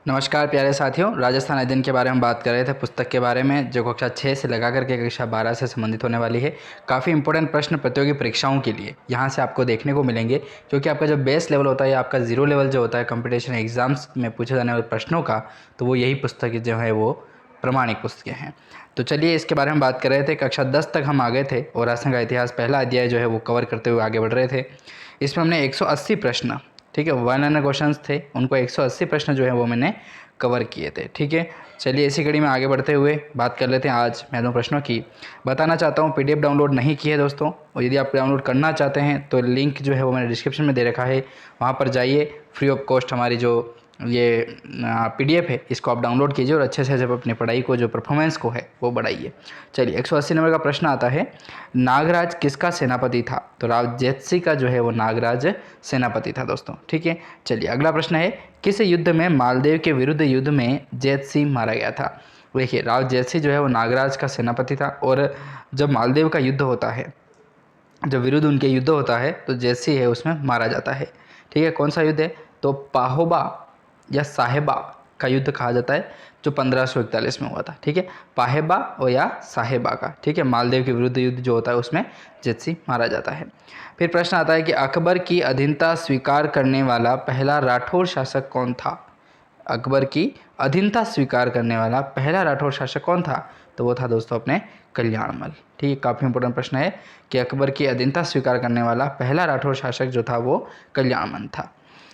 नमस्कार प्यारे साथियों, राजस्थान अध्ययन के बारे में बात कर रहे थे, पुस्तक के बारे में जो कक्षा 6 से लगा करके कक्षा 12 से संबंधित होने वाली है। काफ़ी इंपॉर्टेंट प्रश्न प्रतियोगी परीक्षाओं के लिए यहाँ से आपको देखने को मिलेंगे, क्योंकि आपका जो बेस लेवल होता है या आपका जीरो लेवल जो होता है कंपटीशन एग्जाम्स में पूछे जाने वाले प्रश्नों का, तो वो यही पुस्तक जो है वो प्रमाणिक पुस्तकें हैं। तो चलिए इसके बारे में बात कर रहे थे। कक्षा 10 तक हम आ गए थे और राजस्थान का इतिहास पहला अध्याय जो है वो कवर करते हुए आगे बढ़ रहे थे। इसमें हमने 180 प्रश्न, ठीक है, 100 क्वेश्चंस थे, उनको 180 प्रश्न जो है वो मैंने कवर किए थे। ठीक है, चलिए इसी कड़ी में आगे बढ़ते हुए बात कर लेते हैं आज महत्वपूर्ण प्रश्नों की। बताना चाहता हूँ पीडीएफ डाउनलोड नहीं की है दोस्तों, और यदि आप डाउनलोड करना चाहते हैं तो लिंक जो है वो मैंने डिस्क्रिप्शन में दे रखा है, वहाँ पर जाइए। फ्री ऑफ कॉस्ट हमारी जो ये पीडीएफ है इसको आप डाउनलोड कीजिए और अच्छे से जब अपनी पढ़ाई को, जो परफॉर्मेंस को है वो बढ़ाइए। चलिए 180 नंबर का प्रश्न आता है, नागराज किसका सेनापति था? तो राव जेतसी का जो है वो नागराज सेनापति था दोस्तों। ठीक है, चलिए अगला प्रश्न है, किस युद्ध में मालदेव के विरुद्ध युद्ध में जेतसी मारा गया था? देखिए राव जेतसी जो है वो नागराज का सेनापति था, और जब मालदेव का युद्ध होता है, जब विरुद्ध उनके युद्ध होता है तो जेतसी है उसमें मारा जाता है। ठीक है, कौन सा युद्ध है? तो पाहोबा या साहेबा का युद्ध कहा जाता है, जो 1541 में हुआ था। ठीक है, पाहेबा और या साहेबा का, ठीक है, मालदेव के विरुद्ध युद्ध जो होता है उसमें जेतसी मारा जाता है। फिर प्रश्न आता है कि अकबर की अधीनता स्वीकार करने वाला पहला राठौर शासक कौन था? अकबर की अधीनता स्वीकार करने वाला पहला राठौर शासक कौन था? तो वो था दोस्तों अपने कल्याणमल। ठीक है, काफ़ी इंपॉर्टेंट प्रश्न है कि अकबर की अधीनता स्वीकार करने वाला पहला राठौर शासक जो था वो कल्याणमल था।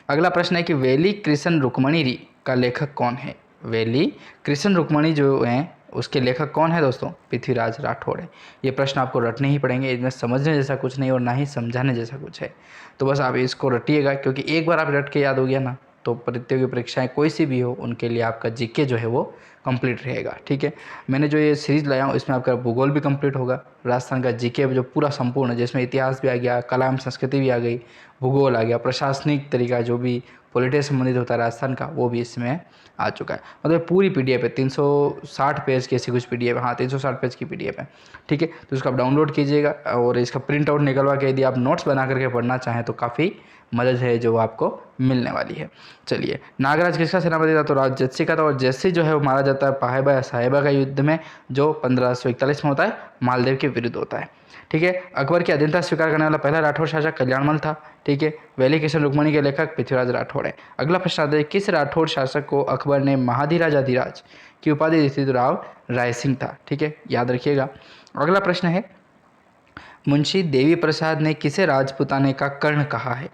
अगला प्रश्न है कि वेली कृष्ण रुक्मणी का लेखक कौन है? वेली कृष्ण रुक्मणी जो हैं उसके लेखक कौन है दोस्तों? पृथ्वीराज राठौड़ है। ये प्रश्न आपको रटने ही पड़ेंगे, इसमें समझने जैसा कुछ नहीं और ना ही समझाने जैसा कुछ है, तो बस आप इसको रटिएगा, क्योंकि एक बार आप रट के याद हो गया ना, तो प्रतियोगी परीक्षाएं कोई सी भी हो उनके लिए आपका जीके जो है वो कंप्लीट रहेगा। ठीक है, मैंने जो ये सीरीज़ लाया हूँ इसमें आपका भूगोल भी कंप्लीट होगा, राजस्थान का जीके जो पूरा संपूर्ण, जिसमें इतिहास भी आ गया, कला एवं संस्कृति भी आ गई, भूगोल आ गया, प्रशासनिक तरीका जो भी पॉलिटिक्स से संबंधित होता है राजस्थान का वो भी इसमें आ चुका है। मतलब पूरी पीडीएफ है, 360 पेज की ऐसी कुछ पीडीएफ है, हाँ 360 पेज की पीडीएफ है। ठीक है, तो इसको आप डाउनलोड कीजिएगा और इसका प्रिंट आउट निकलवा के यदि आप नोट्स बना करके पढ़ना चाहें तो काफ़ी मदद है जो आपको मिलने वाली है। चलिए, नागराज किसका सेनापति था? तो राज जेतसी का था, और जेतसी जो है वो मारा जाता है पाहेबा या साहेबा का युद्ध में, जो 1541 में होता है, मालदेव के विरुद्ध होता है। ठीक है, अकबर की अधीनता स्वीकार करने वाला पहला राठौर शासक कल्याणमल था। ठीक है, वेली कृष्ण रुक्मणी के लेखक पृथ्वीराज राठौड़ है। अगला प्रश्न आता है, किस राठौर शासक को अकबर ने महाधिराजाधिराज की उपाधि दी थी? तो राव रायसिंह था। ठीक है, याद रखिएगा। अगला प्रश्न है, मुंशी देवी प्रसाद ने किसे राजपुताने का कर्ण कहा है?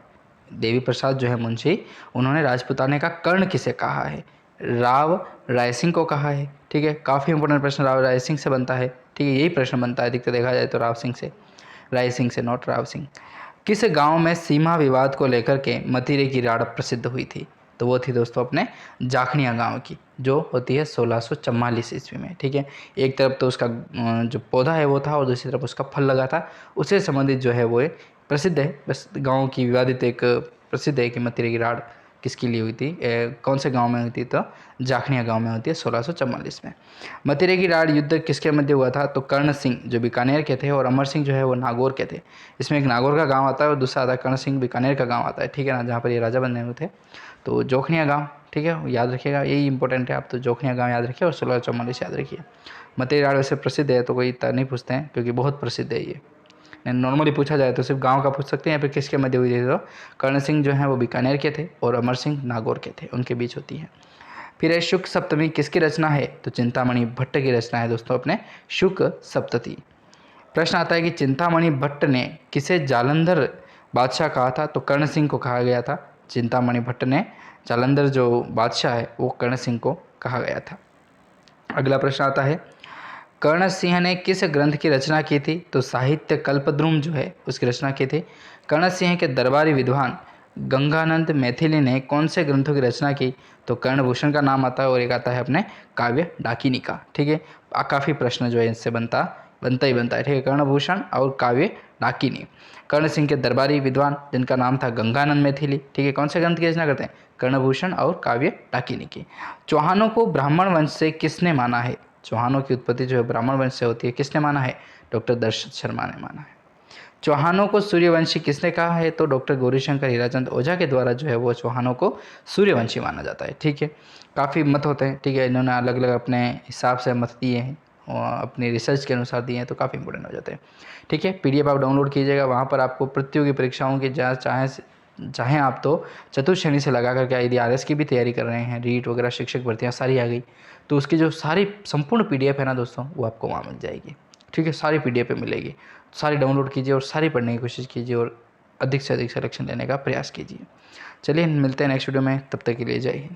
देवी प्रसाद जो है मुंशी, उन्होंने राजपुताने का कर्ण किसे कहा है? राव रायसिंह को कहा है। ठीक है, काफ़ी इंपॉर्टेंट प्रश्न राव रायसिंह से बनता है। ठीक है, यही प्रश्न बनता है अधिकतर देखा जाए तो राव सिंह से, रायसिंह से, नॉट राव सिंह। किस गांव में सीमा विवाद को लेकर के मतीरे की राड़ प्रसिद्ध हुई थी? तो वो थी दोस्तों अपने जाखणिया गांव की, जो होती है 1644 ईस्वी में। ठीक है, एक तरफ तो उसका जो पौधा है वो था और दूसरी तरफ उसका फल लगा था, उससे संबंधित जो है वो प्रसिद्ध है। बस गांव की विवादित एक प्रसिद्ध है कि मतीरे की राड़ किसके लिए हुई थी, कौन से गांव में हुई थी? तो जाखणिया गांव में होती है 1644 में। मतीरे की राड़ युद्ध किसके मध्य हुआ था? तो कर्ण सिंह जो बीकानेर के थे और अमर सिंह जो है वो नागौर के थे। इसमें एक नागौर का गांव आता है और दूसरा आता है कर्ण सिंह बीकानेर का गांव आता है। ठीक है ना, जहाँ पर ये राजा बने हुए थे। तो जोखनिया गांव, ठीक है, याद रखिएगा, यही इंपॉर्टेंट है। आप तो जोखनिया गांव याद रखिए और 1644 याद रखिए। मतीरी राड़ वैसे प्रसिद्ध है तो कोई इतना नहीं पूछते हैं, क्योंकि बहुत प्रसिद्ध है ये। नॉर्मली पूछा जाए तो सिर्फ गांव का पूछ सकते हैं, या फिर किसके मध्य हुई थी? तो कर्ण सिंह जो हैं वो बीकानेर के थे और अमर सिंह नागौर के थे, उनके बीच होती है। फिर है शुक सप्तमी किसकी रचना है? तो चिंतामणि भट्ट की रचना है दोस्तों, अपने शुक सप्तती। प्रश्न आता है कि चिंतामणि भट्ट ने किसे जालंधर बादशाह कहा था? तो कर्ण सिंह को कहा गया था। चिंतामणि भट्ट ने जालंधर जो बादशाह है वो कर्ण सिंह को कहा गया था। अगला प्रश्न आता है, कर्ण सिंह ने किस ग्रंथ की रचना की थी? तो साहित्य कल्पद्रुम जो है उसकी रचना की थी। कर्ण सिंह के दरबारी विद्वान गंगानंद मैथिली ने कौन से ग्रंथों की रचना की? तो कर्णभूषण का नाम आता है और एक आता है अपने काव्य डाकिनी का। ठीक है, काफ़ी प्रश्न जो है इससे बनता ही बनता है। ठीक है, कर्णभूषण और काव्य डाकिनी। कर्ण सिंह के दरबारी विद्वान जिनका नाम था गंगानंद मैथिली। ठीक है, कौन से ग्रंथ की रचना करते हैं? कर्णभूषण और काव्य डाकिनी की। चौहानों को ब्राह्मण वंश से किसने माना है? चौहानों की उत्पत्ति जो है ब्राह्मण वंश से होती है, किसने माना है? डॉक्टर दर्शत शर्मा ने माना है। चौहानों को सूर्यवंशी किसने कहा है? तो डॉक्टर गौरीशंकर हीराचंद ओझा के द्वारा जो है वो चौहानों को सूर्यवंशी माना जाता है। ठीक है, काफ़ी मत होते हैं। ठीक है, इन्होंने अलग अलग अपने हिसाब से मत दिए हैं और अपनी रिसर्च के अनुसार दिए हैं, तो काफ़ी इंपॉर्टेंट हो जाते हैं। ठीक है, पीडीएफ आप डाउनलोड कीजिएगा, वहाँ पर आपको प्रतियोगी परीक्षाओं की जाँच चाहें आप तो चतुर्श्रेणी से लगा करके, यदि आरएस की भी तैयारी कर रहे हैं, रीट वगैरह शिक्षक भर्तियाँ सारी आ गई, तो उसकी जो सारी संपूर्ण पीडीएफ है ना दोस्तों, वो आपको वहाँ मिल जाएगी। ठीक है, सारी पीडीएफ पे मिलेगी, सारी डाउनलोड कीजिए और सारी पढ़ने की कोशिश कीजिए और अधिक से अधिक सिलेक्शन लेने का प्रयास कीजिए। चलिए मिलते हैं नेक्स्ट वीडियो में, तब तक के लिए जय हिंद।